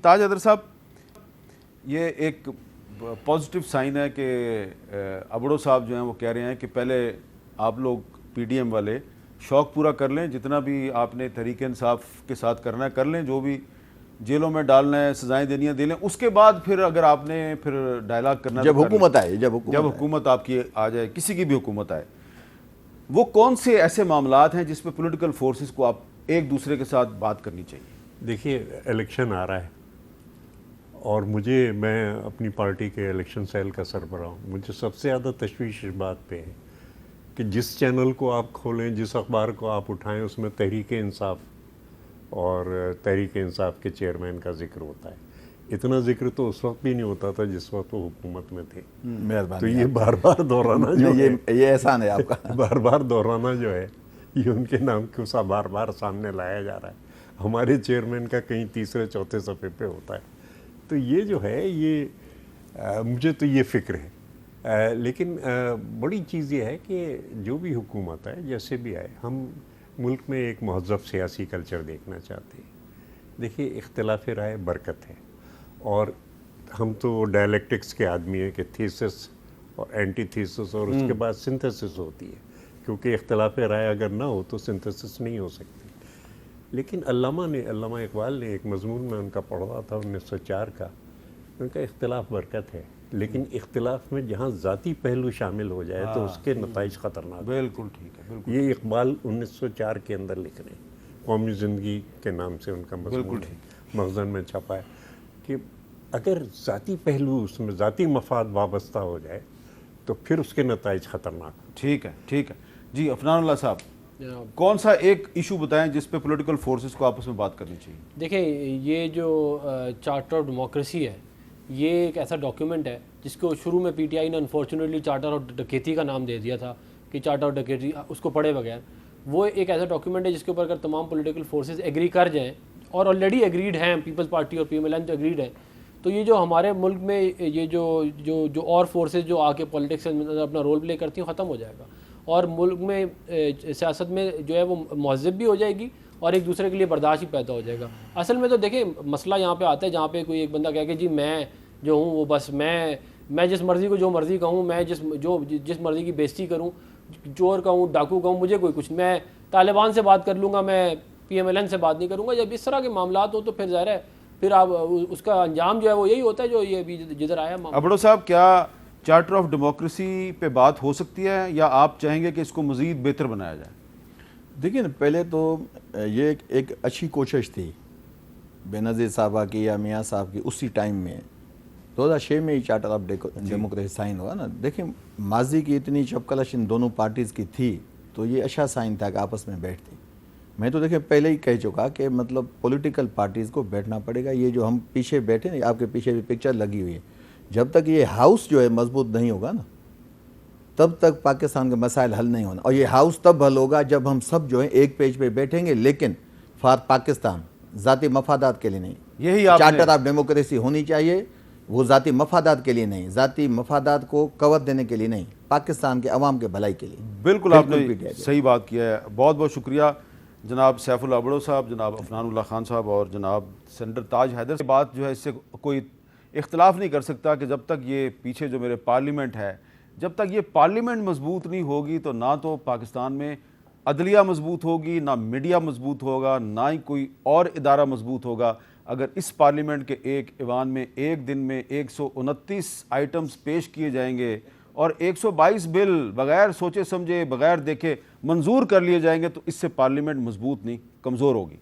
تاج حیدر صاحب، یہ ایک پازیٹیو سائن ہے کہ ابڑو صاحب جو ہیں وہ کہہ رہے ہیں کہ پہلے آپ لوگ پی ڈی ایم والے شوق پورا کر لیں، جتنا بھی آپ نے تحریک انصاف کے ساتھ کرنا ہے کر لیں، جو بھی جیلوں میں ڈالنا ہے سزائیں دینی ہیں دے لیں، اس کے بعد پھر اگر آپ نے پھر ڈائلاگ کرنا ہے جب حکومت آئے، جب حکومت آپ کی آ جائے، کسی کی بھی حکومت آئے، وہ کون سے ایسے معاملات ہیں جس پہ پولیٹیکل فورسز کو آپ ایک دوسرے کے ساتھ بات کرنی چاہیے؟ دیکھیے، الیکشن آ رہا ہے اور میں اپنی پارٹی کے الیکشن سیل کا سربراہ ہوں. مجھے سب سے زیادہ تشویش اس بات پہ ہے کہ جس چینل کو آپ کھولیں، جس اخبار کو آپ اٹھائیں، اس میں تحریک انصاف اور تحریک انصاف کے چیئرمین کا ذکر ہوتا ہے. اتنا ذکر تو اس وقت بھی نہیں ہوتا تھا جس وقت وہ حکومت میں تھے. تو یہ بار بار دہرانا جو ہے، یہ احسان ہے آپ کا، بار بار دہرانا جو ہے، یہ ان کے نام کو سا بار بار سامنے لایا جا رہا ہے. ہمارے چیئرمین کا کہیں تیسرے چوتھے صفحے پہ ہوتا ہے. تو یہ جو ہے، یہ مجھے تو یہ فکر ہے. لیکن بڑی چیز یہ ہے کہ جو بھی حکومت ہے، جیسے بھی آئے، ہم ملک میں ایک مہذب سیاسی کلچر دیکھنا چاہتے ہیں. دیکھیے، اختلاف رائے برکت ہے، اور ہم تو ڈائلیکٹکس کے آدمی ہیں کہ تھیسس اور اینٹی تھیسس، اور اس کے بعد سنتھسس ہوتی ہے، کیونکہ اختلاف رائے اگر نہ ہو تو سنتھسس نہیں ہو سکتی. لیکن علامہ اقبال نے ایک مضمون میں ان کا پڑھا تھا 1904 کا، ان کا اختلاف برکت ہے، لیکن اختلاف میں جہاں ذاتی پہلو شامل ہو جائے تو اس کے نتائج خطرناک. بالکل ٹھیک ہے، بالکل. یہ اقبال 1904 کے اندر لکھ رہے ہیں، قومی زندگی کے نام سے ان کا مضمون ہے، مخزن میں چھپا ہے، کہ اگر ذاتی پہلو اس میں ذاتی مفاد وابستہ ہو جائے تو پھر اس کے نتائج خطرناک. ٹھیک ہے، ٹھیک ہے جی. عفنان اللہ صاحب، کون سا ایک ایشو بتائیں جس پہ پولیٹیکل فورسز کو آپس میں بات کرنی چاہیے؟ دیکھیں، یہ جو چارٹر آف ڈیموکریسی ہے، یہ ایک ایسا ڈاکیومنٹ ہے جس کو شروع میں پی ٹی آئی نے انفارچونیٹلی چارٹر آف ڈکیتی کا نام دے دیا تھا کہ چارٹر آف ڈکیتی، اس کو پڑھے بغیر. وہ ایک ایسا ڈاکیومنٹ ہے جس کے اوپر اگر تمام پولیٹیکل فورسز ایگری کر جائیں، اور آلریڈی ایگریڈ ہیں، پیپلز پارٹی اور پی ایم ایل این تو ایگریڈ ہیں، تو یہ جو ہمارے ملک میں یہ جو اور فورسز جو آ کے پولیٹکس میں اپنا رول پلے کرتی ہیں ختم ہو جائے گا، اور ملک میں سیاست میں جو ہے وہ مہذب بھی ہو جائے گی اور ایک دوسرے کے لیے برداشت ہی پیدا ہو جائے گا. اصل میں تو دیکھیں، مسئلہ یہاں پہ آتا ہے جہاں پہ کوئی ایک بندہ کہے کہ جی میں جو ہوں وہ بس میں جس مرضی کو جو مرضی کہوں، میں جس مرضی کی بےزتی کروں، چور کہوں، ڈاکو کہوں، مجھے کوئی کچھ، میں طالبان سے بات کر لوں گا، میں پی ایم ایل این سے بات نہیں کروں گا. جب اس طرح کے معاملات ہوں تو پھر ظاہر ہے پھر آپ اس کا انجام جو ہے وہ یہی ہوتا ہے جو یہ ابھی جدھر آیا. ابڑو صاحب، کیا چارٹر آف ڈیموکریسی پہ بات ہو سکتی ہے یا آپ چاہیں گے کہ اس کو مزید بہتر بنایا جائے؟ دیکھیں نا، پہلے تو یہ ایک اچھی کوشش تھی بینظیر صاحبہ کی یا میاں صاحب کی اسی ٹائم میں. 2006 میں ہی چارٹر آف ڈیموکریسی سائن ہوا نا. دیکھیں، ماضی کی اتنی چپکلش ان دونوں پارٹیز کی تھی تو یہ اچھا سائن تھا کہ آپس میں بیٹھتی. میں تو دیکھیں پہلے ہی کہہ چکا کہ مطلب پولیٹیکل پارٹیز کو بیٹھنا پڑے گا. یہ جو ہم پیچھے بیٹھے نا، آپ کے پیچھے بھی پکچر لگی ہوئی ہے، جب تک یہ ہاؤس جو ہے مضبوط نہیں ہوگا نا، تب تک پاکستان کے مسائل حل نہیں ہونا. اور یہ ہاؤس تب حل ہوگا جب ہم سب جو ہیں ایک پیج پہ بیٹھیں گے، لیکن فار پاکستان، ذاتی مفادات کے لیے نہیں. یہی چارٹر آف ڈیموکریسی ہونی چاہیے، وہ ذاتی مفادات کے لیے نہیں، ذاتی مفادات کو کور دینے کے لیے نہیں، پاکستان کے عوام کے بھلائی کے لیے. بالکل آپ نے صحیح بات کیا ہے. بہت بہت شکریہ جناب سیف اللہ ابڑو صاحب، جناب عفنان اللہ خان صاحب اور جناب سینیٹر تاج حیدر. بات جو ہے اس سے کوئی اختلاف نہیں کر سکتا کہ جب تک یہ پیچھے جو میرے پارلیمنٹ ہے، جب تک یہ پارلیمنٹ مضبوط نہیں ہوگی تو نہ تو پاکستان میں عدلیہ مضبوط ہوگی، نہ میڈیا مضبوط ہوگا، نہ ہی کوئی اور ادارہ مضبوط ہوگا. اگر اس پارلیمنٹ کے ایک ایوان میں ایک دن میں 129 آئٹمز پیش کیے جائیں گے اور 122 بل بغیر سوچے سمجھے، بغیر دیکھے منظور کر لیے جائیں گے، تو اس سے پارلیمنٹ مضبوط نہیں، کمزور ہوگی.